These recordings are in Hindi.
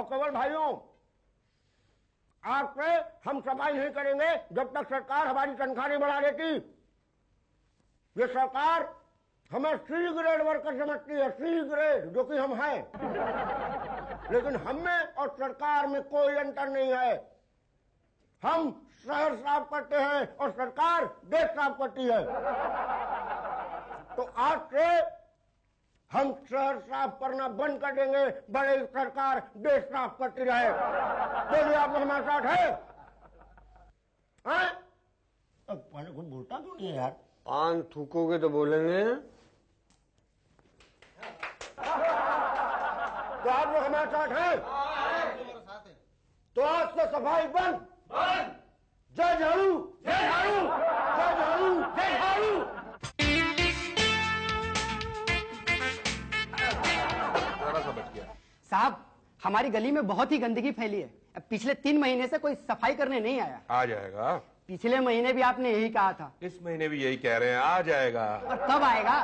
और केवल भाइयों, आज से हम सफाई नहीं करेंगे जब तक सरकार हमारी तनख्वाह नहीं बढ़ा देती। ये सरकार हमें सी ग्रेड वर्कर समझती है, सी ग्रेड, जो कि हम हैं। लेकिन हम में और सरकार में कोई अंतर नहीं है। हम शहर साफ करते हैं और सरकार देश साफ करती है। तो आज से हम शहर साफ करना बंद कर देंगे, बड़े सरकार देश साफ करती रहे। बोलिए, आप हमारे साथ है? पहले कुछ बोलता क्यों नहीं यार? पान थूकोगे तो बोलेंगे। तो आप लोग हमारे साथ हैं? तो आज से सफाई बंद। जय झाड़ू, जय झाड़ू, जय झाड़ू, जय झाड़ू। साहब, हमारी गली में बहुत ही गंदगी फैली है। अब पिछले 3 महीने से कोई सफाई करने नहीं आया। आ जाएगा। पिछले महीने भी आपने यही कहा था। इस महीने भी यही कह रहे हैं, आ जाएगा। और कब आएगा?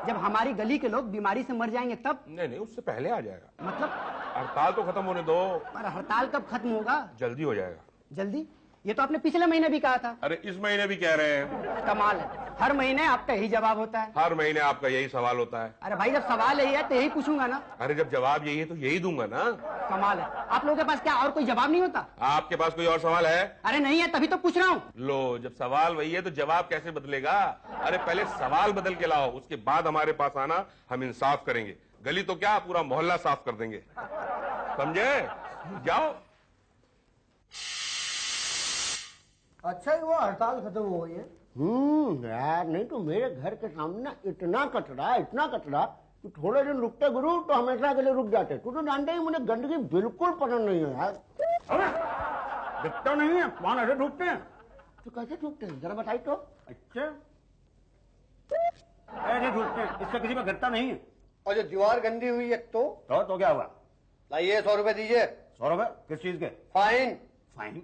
जब हमारी गली के लोग बीमारी से मर जाएंगे तब? नहीं, उससे पहले आ जाएगा। मतलब हड़ताल तो खत्म होने दो। पर हड़ताल कब खत्म होगा? जल्दी हो जाएगा। जल्दी? ये तो आपने पिछले महीने भी कहा था। अरे इस महीने भी कह रहे हैं। कमाल है, हर महीने आपका यही जवाब होता है। हर महीने आपका यही सवाल होता है। अरे भाई, जब सवाल यही है तो यही पूछूंगा ना। अरे जब जवाब यही है तो यही दूंगा ना। कमाल है, आप लोगों के पास क्या और कोई जवाब नहीं होता? आपके पास कोई और सवाल है? अरे नहीं है, तभी तो पूछ रहा हूँ। लो, जब सवाल वही है तो जवाब कैसे बदलेगा? अरे पहले सवाल बदल के लाओ, उसके बाद हमारे पास आना, हम इंसाफ करेंगे। गली तो क्या, पूरा मोहल्ला साफ कर देंगे, समझे? जाओ। अच्छा, वो हड़ताल खत्म हो गई है? यार, नहीं तो मेरे घर के सामने ना इतना कचरा कि थोड़े दिन रुकते गुरु तो हमेशा के लिए रुक जाते। तू तो जानते ही, मुझे गंदगी बिल्कुल पसंद नहीं है यार। दिखता नहीं है, पान ऐसे थूकते हैं। तो कैसे थूकते हैं, जरा बताई तो। अच्छा, ऐसे थूकते हैं, इससे किसी पर गिरता नहीं है। और जो दीवार गंदी हुई है तो क्या हुआ? लाइए 100 रुपए दीजिए। 100 रुपए? किस चीज के? फाइन। फाइन?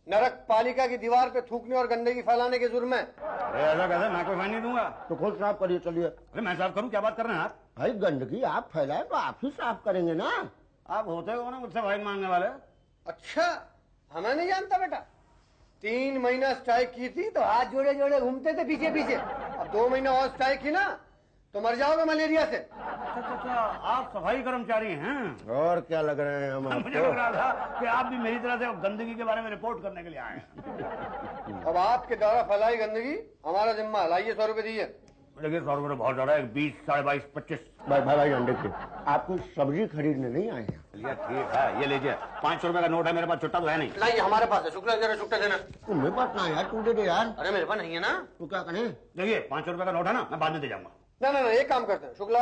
नरक पालिका की दीवार पे थूकने और गंदगी फैलाने के जुर्म में। अरे ऐसा कैसे? मैं कोई फाइन नहीं दूंगा। तो खुद साफ करिए, चलिए। अरे मैं साफ करूं? क्या बात कर रहे हैं आप? भाई, गंदगी आप फैलाए तो आप ही साफ करेंगे ना। आप होते हो ना मुझसे फाइन मांगने वाले। अच्छा, हमें नहीं जानता बेटा। 3 महीना स्ट्राइक की थी तो हाथ जोड़े जोड़े घूमते थे पीछे पीछे। अब 2 महीना और स्ट्राइक की ना तो मर जाओगे मलेरिया से। अच्छा, आप सफाई कर्मचारी हैं? और क्या लग रहे हैं हम आपको? मुझे लग रहा था कि आप भी मेरी तरह से गंदगी के बारे में रिपोर्ट करने के लिए आए हैं। अब आपके द्वारा फैलाई गंदगी हमारा जिम्मा। लाइए 100 रुपए दीजिए। देखिए, 100 रुपए बहुत ज्यादा है। 20, 22.5, 25। भाई देखिए, आपको सब्जी खरीदने नहीं आए हैं। चलिए ठीक है, ये लीजिए। 500 रुपए का नोट है मेरे पास, छुट्टा तो है नहीं। लाइए, हमारे पास है। शुक्ला जरा छुट्टा देना। मेरे पास ना यार, तू दे दे यार। अरे मेरे पास नहीं है ना। तू क्या करें? देखिए, 500 रुपए का नोट है ना, मैं बाद में दे जाऊंगा। ना, एक काम करते हैं शुक्ला,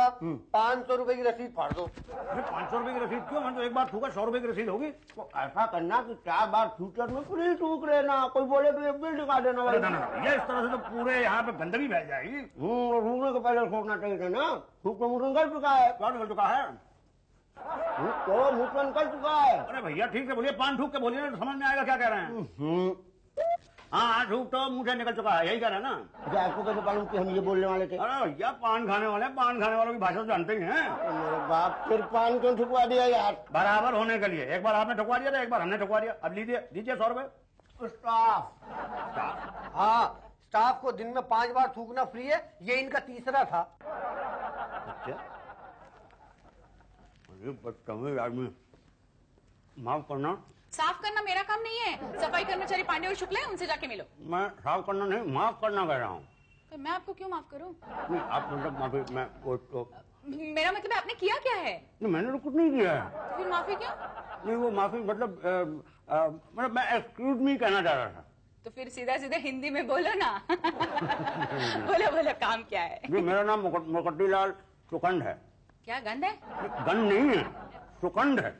500 रुपए की रसीद फाड़ दो। अरे 500 रुपए की रसीद क्यों? मैं तो एक बार थूका, 100 रुपए की रसीद होगी। तो ऐसा करना कि 4 बार फ्यूचर में फ्री थूक लेना। कोई बोले तो एक बिल दिखा देना। अरे ना, ये इस तरह से तो पूरे यहाँ पे गंदगी फैल जाएगी। थूकने को पहले सोचना चाहिए था ना। थूक तो मुझे निकल चुका है। क्या निकल चुका है? तो मुझ से निकल चुका है। अरे भैया ठीक से बोलिए, पान थूक के बोलिए ना, समझ में आएगा क्या कह रहे हैं। हाँ, थूक तो मुंह से निकल चुका है, यही कह रहे हैं ना? अच्छा, आपको कैसे मालूम कि हम ये बोलने वाले थे? अरे भैया, पान खाने वाले, पान खाने वालों की भाषा तो जानते ही हैं। मेरे बाप, फिर पान क्यों ठुकवा दिया यार? बराबर होने के लिए। एक बार आपने ठुकवा दिया था, एक बार हमने ठुकवा दिया। अब लीजिए 100 रुपए। स्टाफ? हाँ, स्टाफ को दिन में 5 बार थूकना फ्री है। ये इनका तीसरा था। अच्छा, अरे बदतमीज आदमी, माफ करना। साफ करना मेरा काम नहीं है। सफाई कर्मचारी पांडे और शुक्ला है, उनसे जाके मिलो। मैं साफ करना नहीं, माफ करना कह रहा हूँ। तो मैं आपको क्यों माफ करूं? नहीं, आप मतलब माफी, मैं वो तो मेरा मतलब है, आपने किया क्या है? नहीं, मैंने तो कुछ नहीं किया है। तो फिर माफी क्यों? नहीं, वो माफी मतलब मैं एक्सक्यूज मी कहना चाह रहा था। तो फिर सीधा सीधा हिंदी में बोलो ना। बोलो काम क्या है? जी, मेरा नाम मुकट्टीलाल सुकंड है। क्या गंद है? गंद नहीं है, सुकंड है।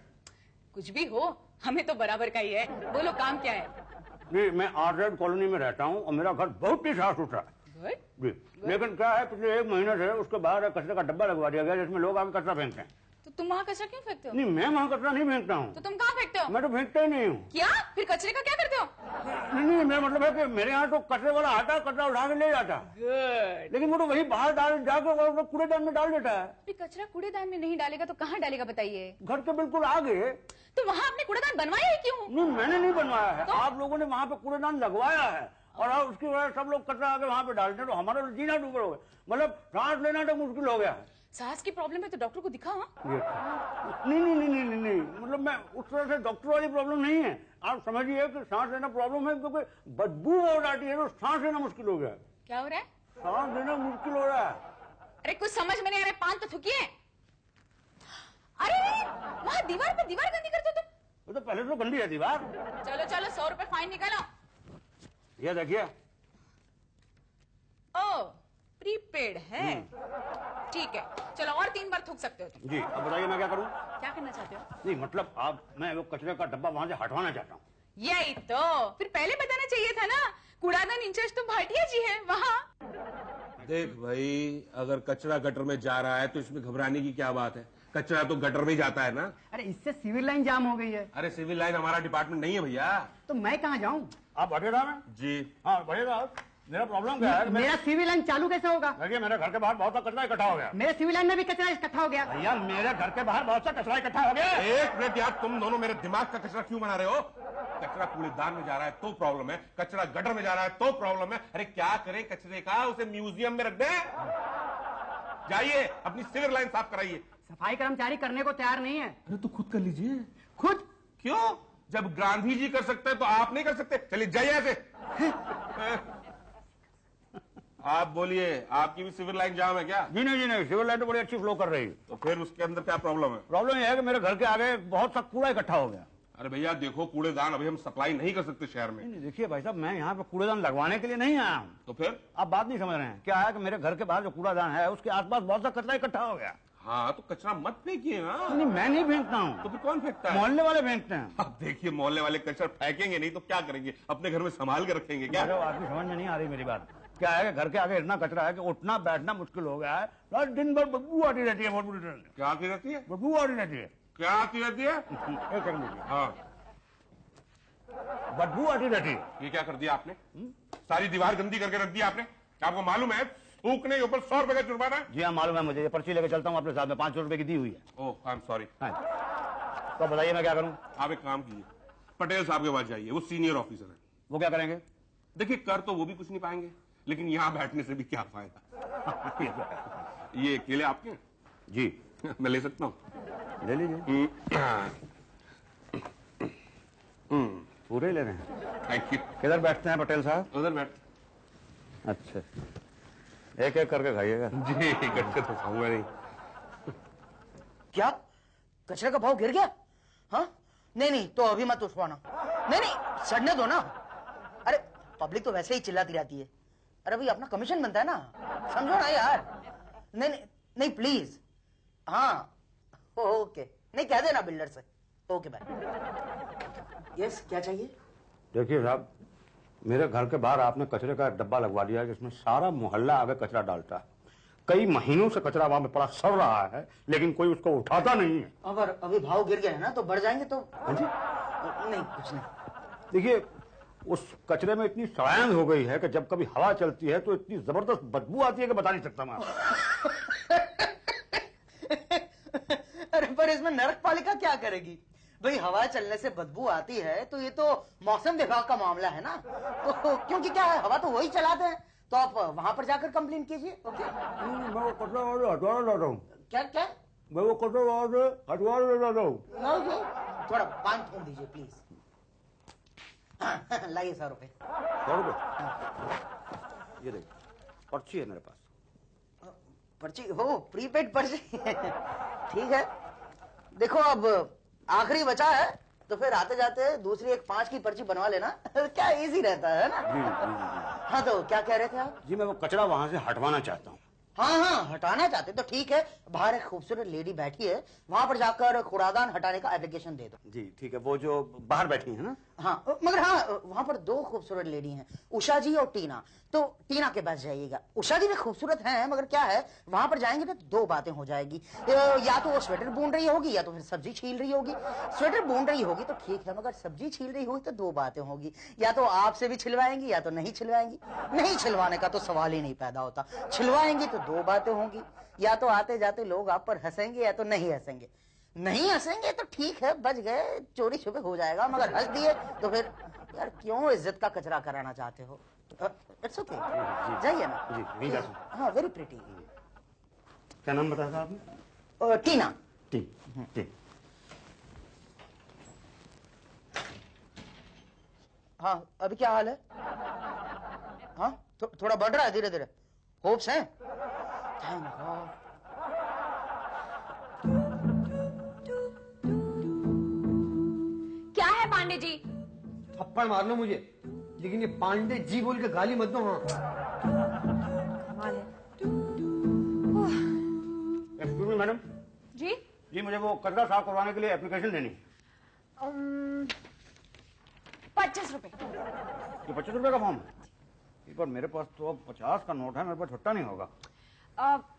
कुछ भी हो, हमें तो बराबर का ही है। बोलो काम क्या है? जी, मैं आर्ट कॉलोनी में रहता हूँ और मेरा घर बहुत ही साफ सुथरा है। जी, लेकिन क्या है, पिछले 1 महीने से उसके बाहर कचरे का डब्बा लगवा दिया गया जिसमें लोग आगे कचरा फेंकते हैं। तो तो तुम वहाँ कचरा क्यों फेंकते हो? नहीं, मैं वहाँ कचरा नहीं फेंकता हूँ। तो तुम कहाँ फेंकते हो? मैं तो फेंकता ही नहीं हूँ। क्या? फिर कचरे का क्या करते हो? नहीं, मेरा मतलब है कि मेरे यहाँ तो कचरे वाला आता है, कचरा उठा के ले जाता है। गुड। लेकिन वो तो वही बाहर जाकर कूड़ेदान में डाल देता है। फिर कचरा कूड़ेदान में नहीं डालेगा तो कहाँ डालेगा बताइए? घर के बिल्कुल आगे। तो वहाँ आपने कूड़ेदान बनवाया ही क्यों? नहीं, मैंने नहीं बनवाया है, तो? आप लोगों ने वहाँ पे कूड़ेदान लगवाया है और अब उसकी वजह से सब लोग कचरा आके वहाँ पे डालते हैं, तो हमारा जीना डूबा हो गया। मतलब सांस लेना तो मुश्किल हो गया है। सांस की प्रॉब्लम है तो डॉक्टर को दिखाओ। नहीं नहीं नहीं नहीं नहीं, मतलब मैं उस तरह से डॉक्टर वाली प्रॉब्लम नहीं है। आप समझिए कि सांस लेना प्रॉब्लम है क्योंकि बदबू हो जाती है तो सांस लेना मुश्किल हो गया। क्या हो रहा है? सांस लेना मुश्किल हो रहा है। अरे कुछ समझ में नहीं आ रहा, पान तो थूकिए। अरे वहाँ दीवार पे दीवार गंदी करते हो तुम। वो तो पहले तो गंदी है दीवार। चलो चलो 100 रुपए फाइन निकालो। ये देखिए। ओ प्रीपेड है, ठीक है। चलो और 3 बार थूक सकते हो तुम। जी, अब बताइए मैं क्या करूं? क्या करना चाहते हो? नहीं मतलब मैं वो कचरे का डब्बा वहां से हटवाना चाहता हूँ। यही तो फिर पहले बताना चाहिए था ना। कूड़ादान इंचार्ज तो भाटिया जी है वहाँ। देख भाई, अगर कचरा गटर में जा रहा है तो इसमें घबराने की क्या बात है? कचरा तो गटर में ही जाता है ना। अरे इससे सिविल लाइन जाम हो गई है। अरे सिविल लाइन हमारा डिपार्टमेंट नहीं है भैया। तो मैं कहाँ जाऊँ? आप बढ़ेगा में? जी हाँ बढ़ेगा। मेरा प्रॉब्लम क्या है? मेरा सिविल लाइन चालू कैसे होगा? देखिए मेरे घर के बाहर बहुत सा कचरा इकट्ठा हो गया। मेरे सिविल लाइन में भी कचरा इकट्ठा हो गया। भैया मेरे घर के बाहर बहुत सा कचरा इकट्ठा हो गया। एक मिनट यार, तुम दोनों मेरे दिमाग का कचरा क्यों बना रहे हो? कचरा कूड़ेदान में जा रहा है तो प्रॉब्लम है, कचरा गटर में जा रहा है तो प्रॉब्लम है। अरे क्या करें कचरे का? उसे म्यूजियम में रख दें? जाइए अपनी सिविल लाइन साफ कराइए। सफाई कर्मचारी करने को तैयार नहीं है। अरे तो खुद कर लीजिए। खुद? क्यों? जब गांधी जी कर सकते हैं तो आप नहीं कर सकते? चलिए जाइए ऐसे। आप बोलिए, आपकी भी सिविल लाइन जाम है क्या? जी नहीं, सिविल लाइन तो बड़ी अच्छी फ्लो कर रही है। तो फिर उसके अंदर क्या प्रॉब्लम है? प्रॉब्लम यह है कि मेरे घर के आगे बहुत सा कूड़ा इकट्ठा हो गया। अरे भैया देखो, कूड़ेदान अभी हम सप्लाई नहीं कर सकते शहर में। नहीं देखिए भाई साहब, मैं यहाँ पे कूड़ेदान लगवाने के लिए नहीं आया हूँ। तो फिर? आप बात नहीं समझ रहे हैं। क्या है कि मेरे घर के बाहर जो कूड़ादान है उसके आसपास बहुत सा कचरा इकट्ठा हो गया। हाँ तो कचरा मत फेंकिए ना। नहीं मैं नहीं फेंकता हूँ। तो फिर कौन फेंकता है? मोहल्ले वाले फेंकते हैं। अब देखिए, मोहल्ले वाले कचरा फेंकेंगे नहीं तो क्या करेंगे? अपने घर में संभाल के रखेंगे क्या? अरे आपकी समझ में नहीं आ रही मेरी बात। क्या है कि घर के आगे इतना कचरा है कि उठना बैठना मुश्किल हो गया है। रात दिन भर बदबू आती रहती है, बहुत बुरी तरह से। क्या आती रहती है? बदबू आती रहती है। क्या आती रहती है? एक सेकंड रुकिए। हाँ, बदबू आती रहती है। ये क्या कर दिया आपने? सारी दीवार गंदी करके रख दी आपने। आपको मालूम है थूकने के ऊपर 100 रुपए का जुर्माना है? जी हाँ मालूम है मुझे। ये पर्ची लेके चलता हूँ अपने साथ में, 500 रुपए की दी हुई है। ओह आई एम सॉरी। हाँ। तो बताइए मैं क्या करूँ? आप एक काम कीजिए, पटेल साहब के पास जाइए, वो सीनियर ऑफिसर है। वो क्या करेंगे? देखिए कर तो वो भी कुछ नहीं पाएंगे, लेकिन यहाँ बैठने से भी क्या फायदा। ये केले आपके हैं? जी मैं ले सकता हूँ? ले लीजिए। पूरे ही ले रहे हैं? Thank you. किधर बैठते हैं पटेल साहब? उधर बैठ। अच्छा, एक एक करके खाइएगा। जी इकट्ठे तो खाऊंगा नहीं। क्या कचरे का भाव गिर गया? हाँ नहीं तो अभी मत उठवाना। नहीं सड़ने दो ना। अरे पब्लिक तो वैसे ही चिल्लाती रहती है। अरे भाई अपना कमीशन बनता है ना, समझो ना यार। नहीं प्लीज। हाँ ओके, नहीं कह देना बिल्डर से। Okay bye. यस क्या चाहिए? देखिए साहब, मेरे घर के बाहर आपने कचरे का डब्बा लगवा दिया है जिसमें सारा मोहल्ला आगे कचरा डालता है। कई महीनों से कचरा वहां पे पड़ा सड़ रहा है, लेकिन कोई उसको उठाता नहीं है। अगर अभी भाव गिर गया है ना तो बढ़ जाएंगे तो। हाँ जी? नहीं कुछ नहीं। देखिए उस कचरे में इतनी सड़ांध हो गई है कि जब कभी हवा चलती है तो इतनी जबरदस्त बदबू आती है कि बता नहीं सकता मैं। अरे पर इसमें नरक पालिका क्या करेगी भाई? हवा चलने से बदबू आती है तो ये तो मौसम विभाग का मामला है ना। तो क्योंकि क्या है, हवा तो वही चलाते हैं, तो आप वहां पर जाकर कंप्लेन कीजिए। ओके मैं वो कचरा हटवाने जा रहा हूँ। क्या मैं वो कचरा हटवाने जा रहा हूँ। थोड़ा पान थूम दीजिए प्लीज। लाइए 100 रुपए। 100 रुपए? ये देखिए पर्ची है मेरे पास। पर्ची हो? प्रीपेड पर्ची? ठीक है, देखो अब आखिरी बचा है तो फिर आते जाते दूसरी एक 5 की पर्ची बनवा लेना। क्या इजी रहता है ना। जी। हाँ तो क्या कह रहे थे आप? जी मैं वो कचरा वहां से हटवाना चाहता हूँ। हाँ हटाना चाहते तो ठीक है। बाहर एक खूबसूरत लेडी बैठी है, वहां पर जाकर कूड़ादान हटाने का एप्लीकेशन दे दो। जी ठीक है, वो जो बाहर बैठी है ना। हाँ मगर हाँ, वहां पर दो खूबसूरत लेडी हैं, उषा जी और टीना। तो टीना के पास जाइएगा। उषा जी भी खूबसूरत हैं, मगर क्या है, वहां पर जाएंगे तो दो बातें हो जाएगी। या तो वो स्वेटर बुन रही होगी या तो फिर सब्जी छील रही होगी। स्वेटर बुन रही होगी तो ठीक है, मगर सब्जी छील रही होगी तो दो बातें होगी, या तो आपसे भी छिलवाएंगी या तो नहीं छिलवाएंगी। नहीं छिलवाने का तो सवाल ही नहीं पैदा होता, छिलवाएंगी तो दो बातें होंगी, या तो आते जाते लोग आप पर हंसेंगे या तो नहीं हंसेंगे। नहीं हंसेंगे तो ठीक है, बच गए, चोरी छुपे हो जाएगा, मगर हंस दिए तो फिर यार क्यों इज्जत का कचरा कराना चाहते हो। इट्स ओके, जाइए ना। जी नहीं जा सकते। हाँ वेरी प्रिटी। क्या नाम बताया था आपने? टीना। टी। हाँ अभी क्या हाल है? हाँ थोड़ा बढ़ रहा है धीरे धीरे, होप्स हैं। Thank God. क्या है पांडे जी? थप्पड़ मार लो मुझे, लेकिन ये पांडे जी बोल के गाली मत दो। हाँ कमाल है। Excuse me madam. जी जी मुझे वो कचरा साफ करवाने के लिए एप्लीकेशन देनी है। 25 रुपए। ये 25 रुपए का फॉर्म है? पर मेरे पास तो 50 का नोट है, मेरे पास छुट्टा नहीं होगा।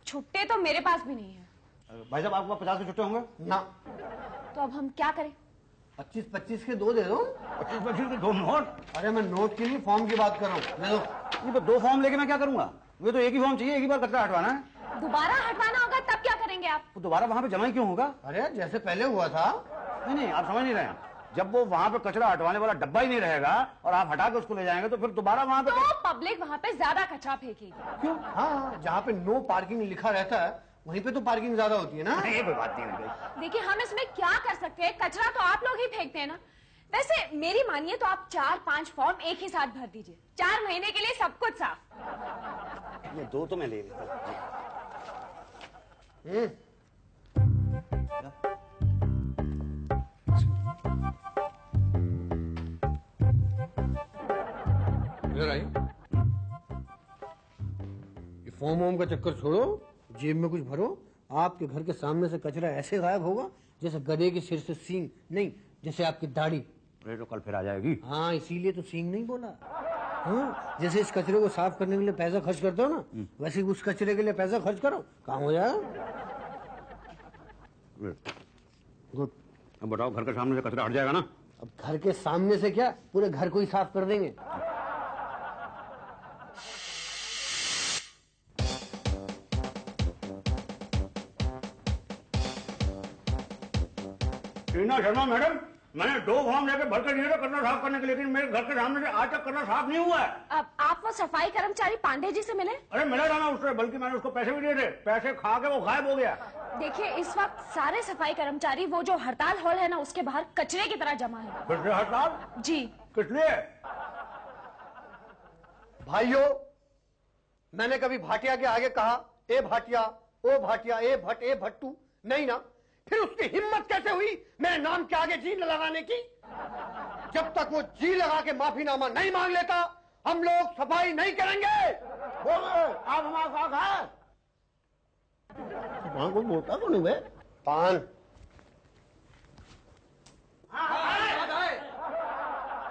छुट्टे तो मेरे पास भी नहीं है। भाई साहब आपके पास 50 के छुट्टे होंगे? ना, तो अब हम क्या करें? 25-25 के दो दे दो। 25 के 2 नोट? अरे मैं नोट की नहीं, फॉर्म की बात कर रहा हूँ। ले दो। ये तो 2 फॉर्म लेके मैं क्या करूंगा? मुझे तो एक ही फॉर्म चाहिए, एक ही बार कचरा हटवाना है। दोबारा हटवाना होगा तब क्या करेंगे आप? तो दोबारा वहां पे जमा ही क्यों होगा? अरे जैसे पहले हुआ था। नहीं आप समझ नहीं रहे हैं। जब वो वहां पे कचरा हटवाने वाला डब्बा ही नहीं रहेगा और आप हटा के उसको ले जाएंगे तो फिर दोबारा वहां पे तो पब्लिक वहां पे ज्यादा कचरा फेंकेगी। क्यों? हाँ, जहाँ पे नो पार्किंग लिखा रहता है वहीं पे तो पार्किंग ज्यादा होती है ना। ये कोई बात नहीं है। देखिए हम इसमें क्या कर सकते हैं, कचरा तो आप लोग ही फेंकते हैं ना। वैसे मेरी मानिए तो आप 4-5 फॉर्म एक ही साथ भर दीजिए, 4 महीने के लिए सब कुछ साफ। ये 2 तो मैं ले लेता। इधर आई। ये फॉर्म वॉर्म का चक्कर छोड़ो, जेब में कुछ भरो। आपके घर के सामने से कचरा ऐसे गायब होगा जैसे गधे के सिर से सींग, नहीं जैसे आपकी दाढ़ी। अरे तो कल फिर आ जाएगी। हाँ इसीलिए तो सींग नहीं बोला। हाँ, जैसे इस कचरे को साफ करने के लिए पैसा खर्च करते हो ना, वैसे ही उस कचरे के लिए पैसा खर्च करो, काम हो जाएगा। गुड। अब बताओ घर के सामने से कचरा हट जाएगा ना? अब घर के सामने से क्या, पूरे घर को ही साफ कर देंगे। टीना शर्मा मैडम, मैंने 2 फॉर्म लेके भर के दिए थे कचरा साफ करने के लिए, लेकिन मेरे घर के सामने से आज तक कचरा साफ नहीं हुआ है। अब आप वो सफाई कर्मचारी पांडे जी से मिले? अरे मिला जाना उससे, बल्कि मैंने उसको पैसे भी दिए थे, पैसे खा के वो गायब हो गया। देखिए इस वक्त सारे सफाई कर्मचारी वो जो हड़ताल हॉल है ना उसके बाहर कचरे की तरह जमा है। फिर से हड़ताल? जी। किस लिए? भाइयों, मैंने कभी भाटिया के आगे कहा ए भाटिया, ओ भाटिया, ए भट्ट, ए भट्टू? नहीं ना। फिर उसकी हिम्मत कैसे हुई मेरे नाम के आगे जी लगाने की? जब तक वो जी लगा के माफीनामा नहीं मांग लेता हम लोग सफाई नहीं करेंगे। बोलो आप हमारा साथ है? वहां कोई बोलता तो नहीं बे? पान।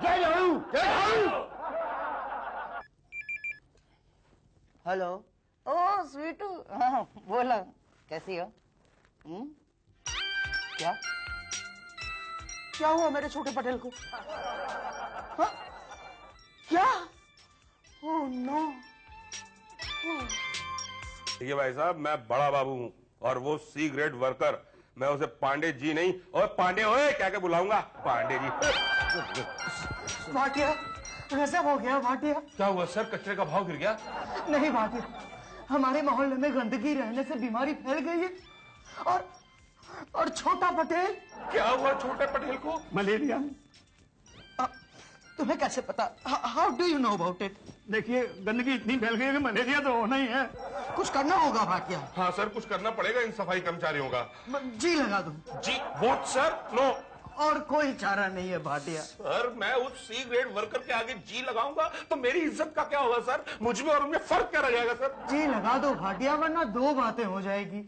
जय जवान, जय जवान। हेलो। ओ स्वीटू, हाँ बोला, कैसी हो? क्या क्या हुआ मेरे छोटे पटेल को? हाँ? क्या? Oh no. देखिए भाई साहब, मैं बड़ा बाबू हूँ और वो सी ग्रेड वर्कर, मैं उसे पांडे जी नहीं और पांडे ओए क्या क्या बुलाऊंगा, पांडे जी। भाटिया गजब हो गया भाटिया। क्या हुआ सर, कचरे का भाव गिर गया? नहीं भाटिया, हमारे मोहल्ले में गंदगी रहने से बीमारी फैल गई है और छोटा पटेल। क्या हुआ छोटे पटेल को? मलेरिया। तुम्हें कैसे पता? How do you know about it? देखिए गंदगी इतनी फैल गई है कि मलेरिया तो होना ही है। कुछ करना होगा भाटिया। हाँ सर, कुछ करना पड़ेगा इन सफाई कर्मचारियों का। जी लगा दो। जी वॉट सर? नो। और कोई चारा नहीं है भाटिया। सर मैं उस सी ग्रेड वर्कर के आगे जी लगाऊंगा तो मेरी इज्जत का क्या होगा सर? मुझ में और उनमें फर्क क्या रह जाएगा सर? जी लगा दो भाटिया, वरना दो बातें हो जाएगी,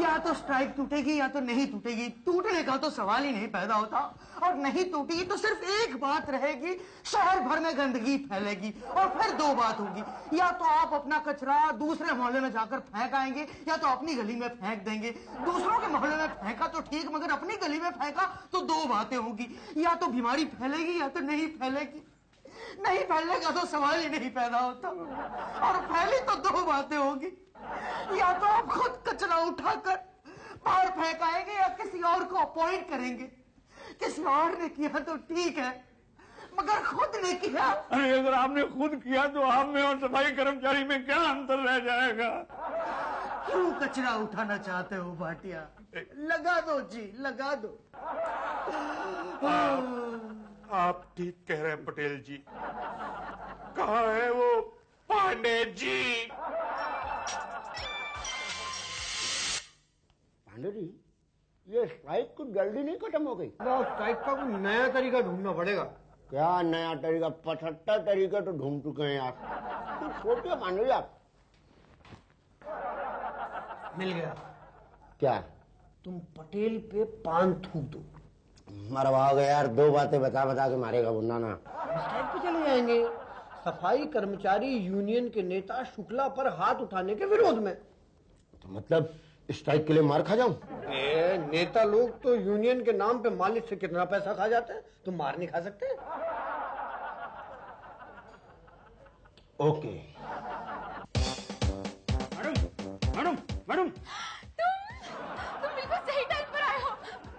या तो स्ट्राइक टूटेगी या तो नहीं टूटेगी। टूटने का तो सवाल ही नहीं पैदा होता, और नहीं टूटेगी तो सिर्फ एक बात रहेगी, शहर भर में गंदगी फैलेगी। और फिर दो बात होगी, या तो आप अपना कचरा दूसरे मोहल्ले में जाकर फेंक आएंगे या तो अपनी गली में फेंक देंगे। दूसरों के मोहल्ले में फेंका तो ठीक, मगर अपनी गली में फेंका तो दो बातें होगी, या तो बीमारी फैलेगी या तो नहीं फैलेगी। नहीं फैलेगा तो सवाल ही नहीं पैदा होता, और फैली तो दो बातें होगी, या तो आप खुद कचरा उठाकर बाहर फेंक आएंगे या किसी और को अपॉइंट करेंगे। किसी और ने किया तो ठीक है, मगर खुद ने किया। अरे अगर आपने खुद किया तो आप में और सफाई कर्मचारी में क्या अंतर रह जाएगा? क्यों कचरा उठाना चाहते हो भाटिया? लगा दो जी, लगा दो। आप ठीक कह रहे हैं पटेल जी। कहाँ है वो पांडे जी? पांडे जी, ये स्ट्राइक कुछ जल्दी नहीं खत्म हो गई? स्ट्राइक का कोई नया तरीका ढूंढना पड़ेगा। क्या नया तरीका? 75 तरीके तो ढूंढ चुके हैं आप। कुछ सोचिए पांडे जी आप। मिल गया। क्या? तुम पटेल पे पान थूक दो। मरवाओगे यार, दो बातें बता बता के मारेगा मुन्ना ना। स्ट्राइक पे चले जाएंगे। सफाई कर्मचारी यूनियन के नेता शुक्ला पर हाथ उठाने के विरोध में। तो मतलब स्ट्राइक के लिए मार खा जाऊं? नेता लोग तो यूनियन के नाम पे मालिक से कितना पैसा खा जाते हैं, तुम मार नहीं खा सकते। ओके। मैडम मैडम तुम बिल्कुल सही टाइम पर आए हो।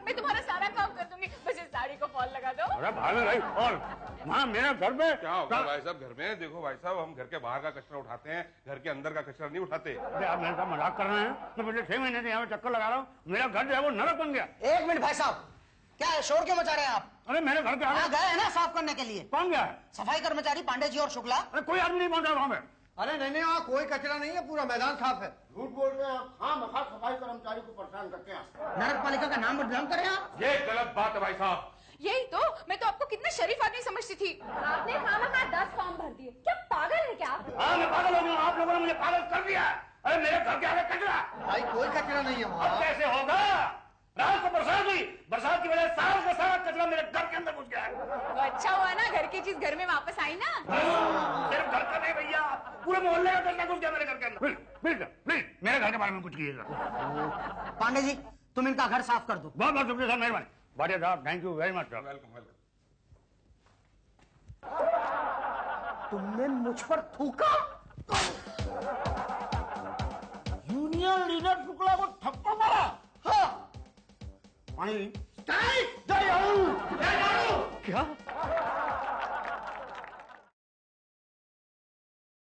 मैं तुम्हारा सारा काम कर दूंगी, बस इस साड़ी को फॉल लगा दो। अरे भाग भाई, और वहाँ मेरे घर पे क्या होगा भाई साहब? घर में देखो भाई साहब, हम घर के बाहर का कचरा उठाते हैं, घर के अंदर का कचरा नहीं उठाते। अरे आप मेरे साथ मजाक कर रहे हैं? मैं पिछले 6 महीने से यहाँ चक्कर लगा रहा हूँ, मेरा घर जो है वो नरक बन गया। एक मिनट भाई साहब, क्या है, शोर क्यों मचा रहे हैं आप? अरे मेरे घर के हाँ, आगे गए हैं ना साफ करने के लिए। कौन गया है? सफाई कर्मचारी पांडे जी और शुक्ला। अरे कोई आदमी नहीं पहुंचा वहाँ पे। अरे नहीं, वहाँ कोई कचरा नहीं है, पूरा मैदान साफ है। झूठ बोल रहे हैं आप। हाँ मखा सफाई कर्मचारी को परेशान करते हैं। नगर पालिका का नाम बदनाम करें आप। ये गलत बात है भाई साहब। यही तो, मैं तो आपको कितना शरीफ आदमी समझती थी। आपने खामखा 10 फॉर्म भर दिए। क्या पागल है क्या आप? हाँ मैं पागल हो गया, आप लोगों ने मुझे पागल कर दिया। अरे मेरे घर के आगे कचरा। भाई कोई कचरा नहीं है अब वहाँ। कैसे होगा? रात को बरसात हुई, बरसात की वजह से सारा का सारा कचरा मेरे घर के अंदर घुस गया है। तो अच्छा हुआ ना, घर की चीज घर में वापस आई ना। सिर्फ घर का नहीं भैया, पूरे मोहल्ले का कचरा घुस गया मेरे घर के अंदर। प्लीज मेरे घर के बारे में कुछ कीजिएगा। पांडे जी, तुम इनका घर साफ कर दो। बहुत बहुत शुक्रिया सर, मेहरबानी। भाटिया साहब, thank you very much sir. Welcome welcome. तुमने मुझ पर थूका? यूनियन लीडर शुक्ला को थप्पड़ मारा? हाँ। पानी क्या?